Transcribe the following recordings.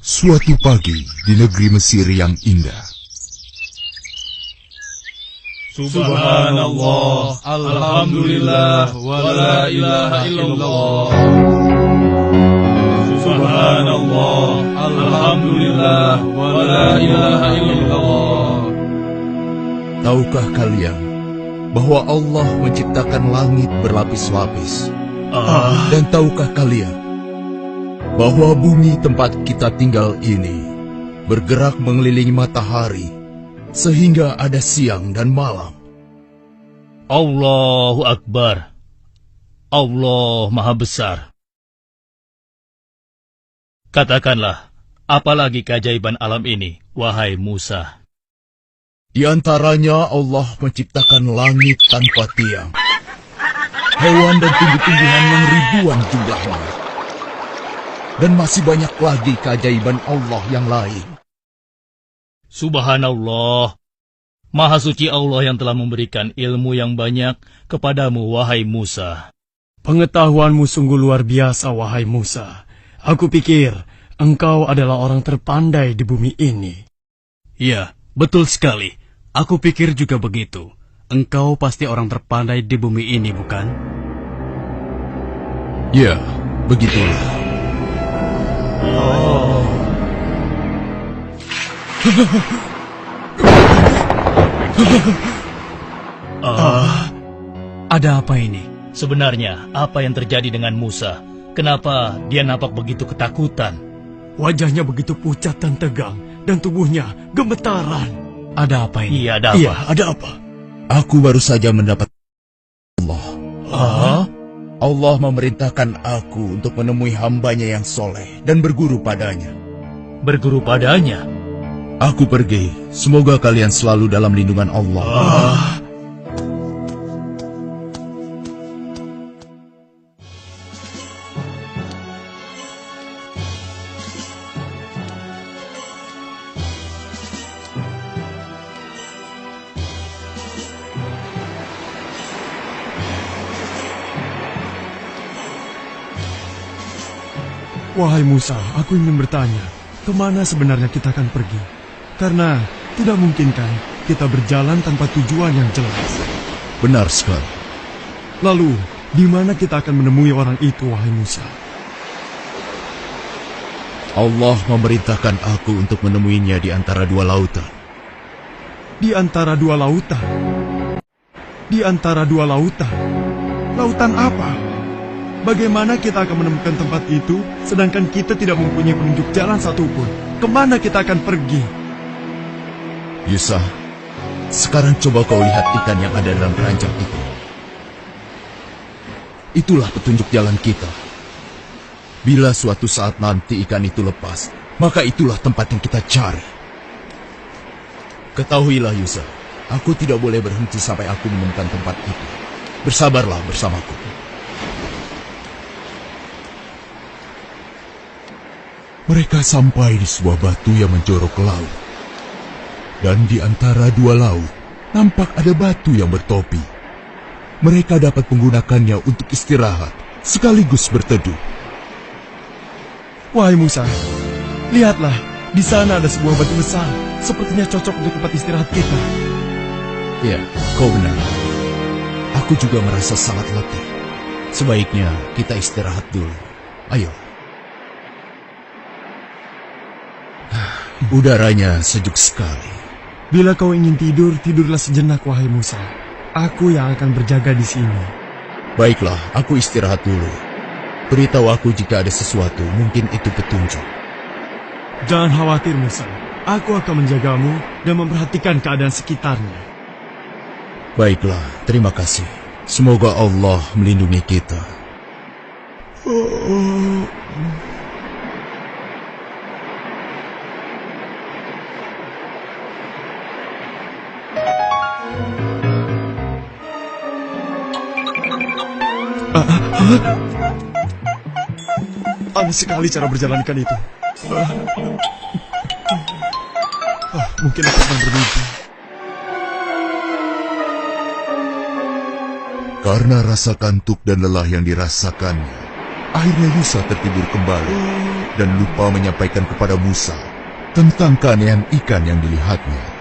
Suatu pagi di negeri Mesir yang indah. Subhanallah, alhamdulillah, wa la ilaha illallah. Subhanallah, alhamdulillah, wa la ilaha illallah. Tahukah kalian bahwa Allah menciptakan langit berlapis-lapis? Dan tahukah kalian bahwa bumi tempat kita tinggal ini bergerak mengelilingi matahari sehingga ada siang dan malam? Allahu Akbar. Allah Maha Besar. Katakanlah, apalagi keajaiban alam ini, wahai Musa? Di antaranya Allah menciptakan langit tanpa tiang, hewan dan tumbuh-tumbuhan yang ribuan jumlahnya, dan masih banyak lagi keajaiban Allah yang lain. Subhanallah, Maha Suci Allah yang telah memberikan ilmu yang banyak kepadamu, wahai Musa. Pengetahuanmu sungguh luar biasa, wahai Musa. Aku pikir engkau adalah orang terpandai di bumi ini. Ya, betul sekali. Aku pikir juga begitu. Engkau pasti orang terpandai di bumi ini, bukan? Ya, begitulah. Ada apa ini? Sebenarnya, apa yang terjadi dengan Musa? Kenapa dia nampak begitu ketakutan? Wajahnya begitu pucat dan tegang, dan tubuhnya gemetaran. Ada apa ini? Iya, ada apa? Iya, ada apa? Aku baru saja mendapat Allah. Allah memerintahkan aku untuk menemui hambanya yang soleh dan berguru padanya. Berguru padanya? Aku pergi. Semoga kalian selalu dalam lindungan Allah. Wahai Musa, aku ingin bertanya, kemana sebenarnya kita akan pergi? Karena tidak mungkin kan kita berjalan tanpa tujuan yang jelas. Benar sekali. Lalu, di mana kita akan menemui orang itu, wahai Musa? Allah memerintahkan aku untuk menemuinya di antara dua lautan. Di antara dua lautan? Di antara dua lautan? Lautan apa? Bagaimana kita akan menemukan tempat itu, sedangkan kita tidak mempunyai penunjuk jalan satupun? Kemana kita akan pergi? Yusa, sekarang coba kau lihat ikan yang ada dalam keranjang itu. Itulah petunjuk jalan kita. Bila suatu saat nanti ikan itu lepas, maka itulah tempat yang kita cari. Ketahuilah Yusa, aku tidak boleh berhenti sampai aku menemukan tempat itu. Bersabarlah bersamaku. Mereka sampai di sebuah batu yang menjorok ke laut. Dan di antara dua laut, nampak ada batu yang bertopi. Mereka dapat menggunakannya untuk istirahat, sekaligus berteduh. Wahai Musa, lihatlah, di sana ada sebuah batu besar. Sepertinya cocok untuk tempat istirahat kita. Ya, kau benar. Aku juga merasa sangat letih. Sebaiknya kita istirahat dulu. Ayo. Udaranya sejuk sekali. Bila kau ingin tidur, tidurlah sejenak, wahai Musa. Aku yang akan berjaga di sini. Baiklah, aku istirahat dulu. Beritahu aku jika ada sesuatu, mungkin itu petunjuk. Jangan khawatir, Musa. Aku akan menjagamu dan memperhatikan keadaan sekitarnya. Baiklah, terima kasih. Semoga Allah melindungi kita. Aneh sekali cara berjalankan itu. Mungkin aku sedang bermimpi. Karena rasa kantuk dan lelah yang dirasakannya, Akhirnya Yusa tertidur kembali dan lupa menyampaikan kepada Musa tentang keanehan ikan yang dilihatnya.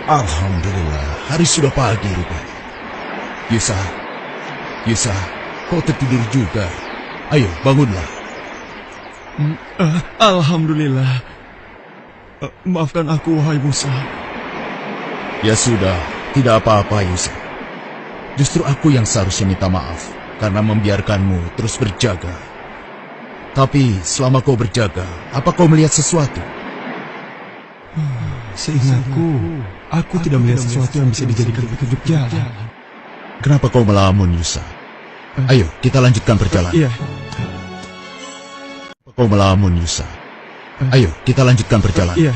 Alhamdulillah, hari sudah pagi rupanya. Yusa, kau tertidur juga. Ayo, bangunlah. Alhamdulillah. Maafkan aku, wahai Musa. Ya sudah, tidak apa-apa Yusa. Justru aku yang seharusnya minta maaf karena membiarkanmu terus berjaga. Tapi selama kau berjaga, apa kau melihat sesuatu? Seingatku, aku tidak melihat sesuatu yang bisa dijadikan petunjuk jalan. Kenapa kau melamun, Yusa? Ayo, kita lanjutkan perjalanan. Iya. Kau melamun, Yusa. Ayo, kita lanjutkan perjalanan. Iya.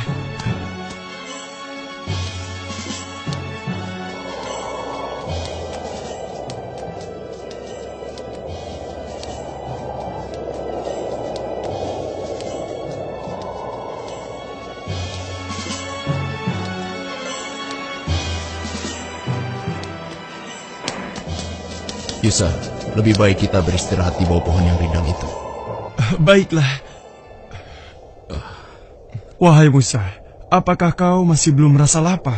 Yusa, lebih baik kita beristirahat di bawah pohon yang rindang itu. Baiklah. Wahai Musa, apakah kau masih belum merasa lapar?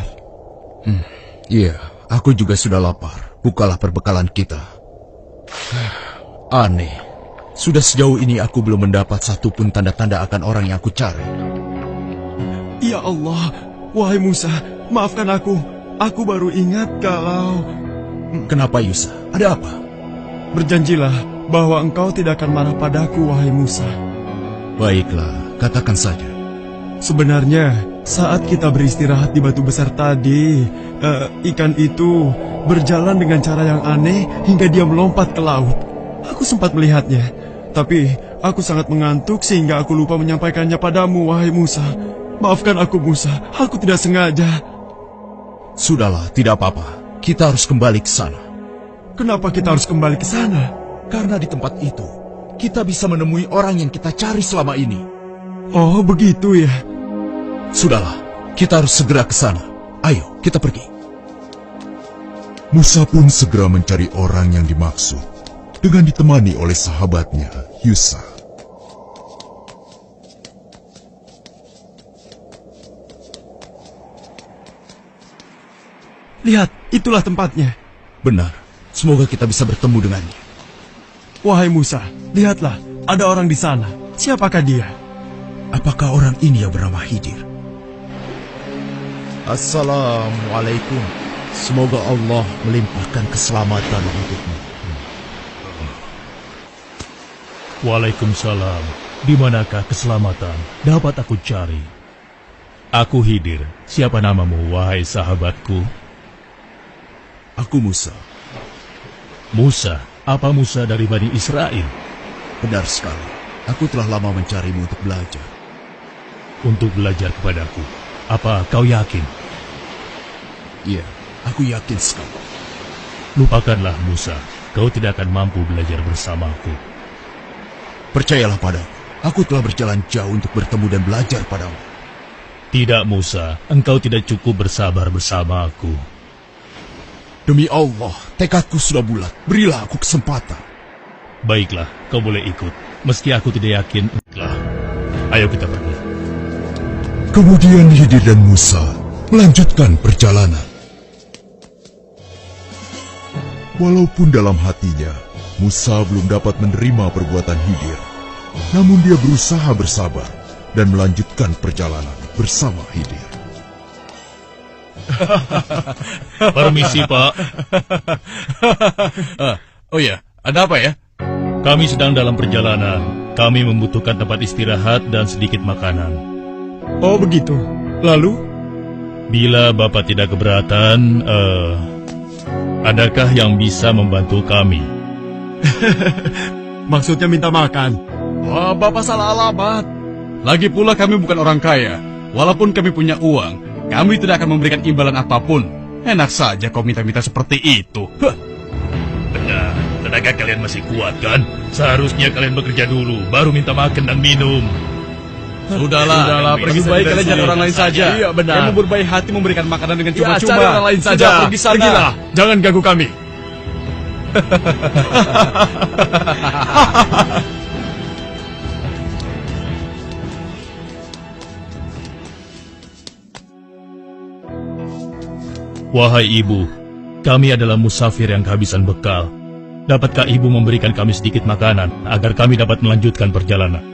Iya, aku juga sudah lapar. Bukalah perbekalan kita. Aneh, sudah sejauh ini aku belum mendapat satupun tanda-tanda akan orang yang aku cari. Ya Allah, wahai Musa, maafkan aku. Aku baru ingat kalau... Kenapa Yusa? Ada apa? Berjanjilah bahwa engkau tidak akan marah padaku, wahai Musa. Baiklah, katakan saja. Sebenarnya, saat kita beristirahat di batu besar tadi, ikan itu berjalan dengan cara yang aneh hingga dia melompat ke laut. Aku sempat melihatnya, tapi aku sangat mengantuk sehingga aku lupa menyampaikannya padamu, wahai Musa. Maafkan aku, Musa. Aku tidak sengaja. Sudahlah, tidak apa-apa. Kita harus kembali ke sana. Kenapa kita harus kembali ke sana? Karena di tempat itu, kita bisa menemui orang yang kita cari selama ini. Oh, begitu ya. Sudahlah, kita harus segera ke sana. Ayo, kita pergi. Musa pun segera mencari orang yang dimaksud, dengan ditemani oleh sahabatnya, Yusa. Lihat, itulah tempatnya. Benar, semoga kita bisa bertemu dengannya. Wahai Musa, lihatlah, ada orang di sana. Siapakah dia? Apakah orang ini yang bernama Khidir? Assalamualaikum. Semoga Allah melimpahkan keselamatan untukmu. Waalaikumsalam. Di manakah keselamatan dapat aku cari? Aku Khidir. Siapa namamu, wahai sahabatku? Aku Musa. Musa? Apa Musa dari Bani Israel? Benar sekali. Aku telah lama mencarimu untuk belajar. Untuk belajar kepadaku. Apa kau yakin? Iya, aku yakin sekali. Lupakanlah Musa. Kau tidak akan mampu belajar bersamaku. Percayalah padaku. Aku telah berjalan jauh untuk bertemu dan belajar padamu. Tidak Musa, engkau tidak cukup bersabar bersama aku. Demi Allah, tekadku sudah bulat. Berilah aku kesempatan. Baiklah, kau boleh ikut. Meski aku tidak yakin, ikutlah. Ayo kita pergi. Kemudian Khidir dan Musa melanjutkan perjalanan. Walaupun dalam hatinya, Musa belum dapat menerima perbuatan Khidir. Namun dia berusaha bersabar dan melanjutkan perjalanan bersama Khidir. Permisi, Pak. Oh ya, ada apa ya? Kami sedang dalam perjalanan. Kami membutuhkan tempat istirahat dan sedikit makanan. Oh, begitu. Lalu? Bila Bapak tidak keberatan, adakah yang bisa membantu kami? Maksudnya minta makan? Wah, Bapak salah alamat. Lagi pula kami bukan orang kaya. Walaupun kami punya uang, kami tidak akan memberikan imbalan apapun. Enak saja kau minta-minta seperti itu. Benar, tenaga kalian masih kuat kan? Seharusnya kalian bekerja dulu, baru minta makan dan minum. Sudahlah, pergi lebih baik saja kalian dari cari sini. orang lain saja. Iya, benar. Yang berbaik hati memberikan makanan dengan Ya, cuma-cuma. cari orang lain saja. Sudah, pergi sana. Pergilah, jangan ganggu kami. Wahai ibu, kami adalah musafir yang kehabisan bekal. Dapatkah ibu memberikan kami sedikit makanan agar kami dapat melanjutkan perjalanan?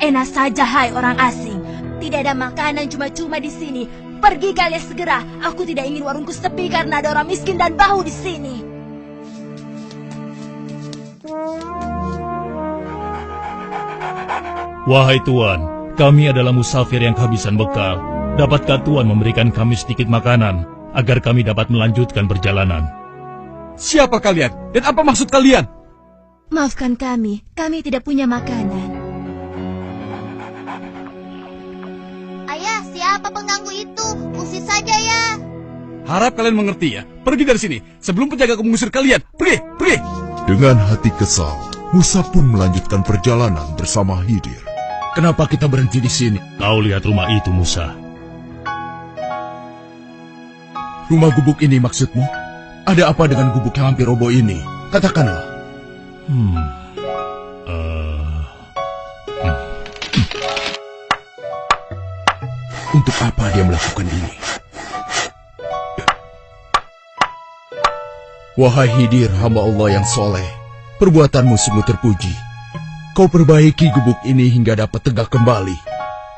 Enak saja, hai orang asing. Tidak ada makanan cuma-cuma di sini. Pergi kalian segera. Aku tidak ingin warungku sepi karena ada orang miskin dan bau di sini. Wahai Tuan, kami adalah musafir yang kehabisan bekal. Dapatkah Tuan memberikan kami sedikit makanan agar kami dapat melanjutkan perjalanan? Siapa kalian? Dan apa maksud kalian? Maafkan kami tidak punya makanan. Ayah, siapa pengganggu itu? Usir saja ya. Harap kalian mengerti ya. Pergi dari sini sebelum penjagaku mengusir kalian. Pergi, pergi. Dengan hati kesal, Musa pun melanjutkan perjalanan bersama Khidir. Kenapa kita berhenti di sini? Kau lihat rumah itu, Musa. Rumah gubuk ini maksudmu? Ada apa dengan gubuk yang hampir roboh ini? Katakanlah. Untuk apa dia melakukan ini? Wahai Khidir, hamba Allah yang soleh, perbuatanmu sungguh terpuji. Kau perbaiki gubuk ini hingga dapat tegak kembali.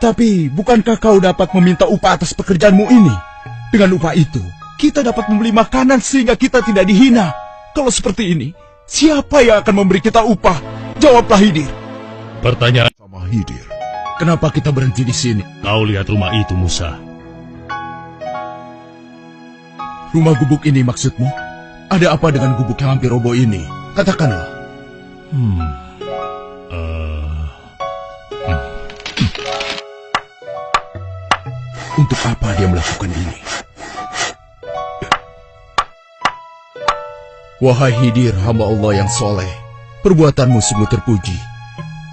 Tapi, bukankah kau dapat meminta upah atas pekerjaanmu ini? Dengan upah itu, kita dapat membeli makanan sehingga kita tidak dihina. Kalau seperti ini, siapa yang akan memberi kita upah? Jawablah, Khidir. Pertanyaan Sama Khidir. Kenapa kita berhenti di sini? Kau lihat rumah itu, Musa. Rumah gubuk ini maksudmu? Ada apa dengan gubuk yang hampir roboh ini? Katakanlah. Untuk apa dia melakukan ini? Wahai Khidir, hamba Allah yang soleh, perbuatanmu sungguh terpuji.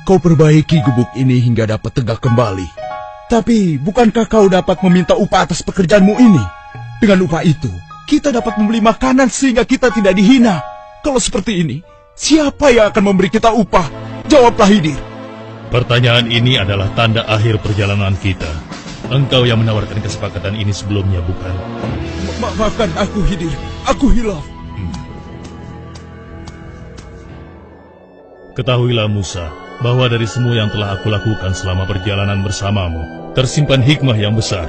Kau perbaiki gubuk ini hingga dapat tegak kembali. Tapi, bukankah kau dapat meminta upah atas pekerjaanmu ini? Dengan upah itu, kita dapat membeli makanan sehingga kita tidak dihina. Kalau seperti ini, siapa yang akan memberi kita upah? Jawablah, Khidir. Pertanyaan ini adalah tanda akhir perjalanan kita. Engkau yang menawarkan kesepakatan ini sebelumnya, bukan? Maafkan aku, Khidir. Aku hilaf. Ketahuilah, Musa, bahwa dari semua yang telah aku lakukan selama perjalanan bersamamu, tersimpan hikmah yang besar.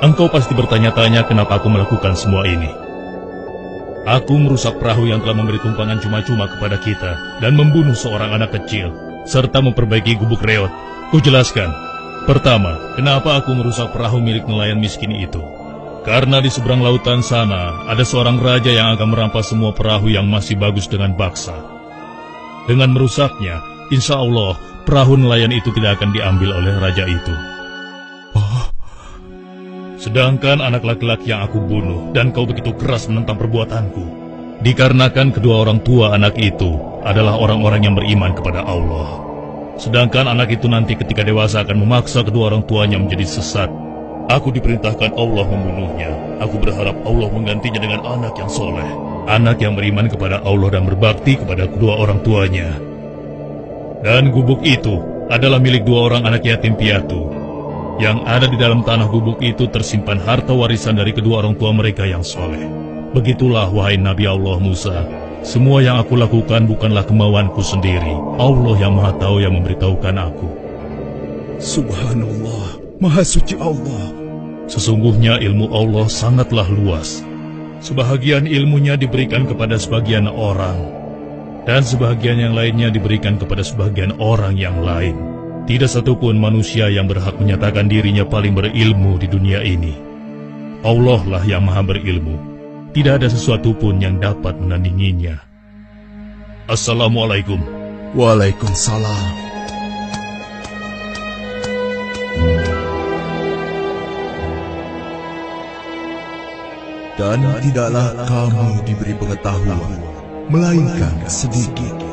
Engkau pasti bertanya-tanya kenapa aku melakukan semua ini. Aku merusak perahu yang telah memberi tumpangan cuma-cuma kepada kita dan membunuh seorang anak kecil, serta memperbaiki gubuk reot. Kujelaskan. Pertama, kenapa aku merusak perahu milik nelayan miskin itu? Karena di seberang lautan sana, ada seorang raja yang akan merampas semua perahu yang masih bagus dengan baksa. Dengan merusaknya, insya Allah, perahu nelayan itu tidak akan diambil oleh raja itu. Sedangkan anak laki-laki yang aku bunuh dan kau begitu keras menentang perbuatanku, dikarenakan kedua orang tua anak itu adalah orang-orang yang beriman kepada Allah. Sedangkan anak itu nanti ketika dewasa akan memaksa kedua orang tuanya menjadi sesat. Aku diperintahkan Allah membunuhnya. Aku berharap Allah menggantinya dengan anak yang soleh, anak yang beriman kepada Allah dan berbakti kepada kedua orang tuanya. Dan gubuk itu adalah milik dua orang anak yatim piatu. Yang ada di dalam tanah gubuk itu tersimpan harta warisan dari kedua orang tua mereka yang soleh. Begitulah, wahai Nabi Allah Musa, semua yang aku lakukan bukanlah kemauanku sendiri. Allah yang Maha Tahu yang memberitahukan aku. Subhanallah, Maha Suci Allah. Sesungguhnya ilmu Allah sangatlah luas. Sebahagian ilmunya diberikan kepada sebagian orang, dan sebahagian yang lainnya diberikan kepada sebagian orang yang lain. Tidak satupun manusia yang berhak menyatakan dirinya paling berilmu di dunia ini. Allah lah yang maha berilmu. Tidak ada sesuatu pun yang dapat menandinginya. Assalamualaikum. Waalaikumsalam. Dan tidaklah kamu diberi pengetahuan, melainkan sedikit.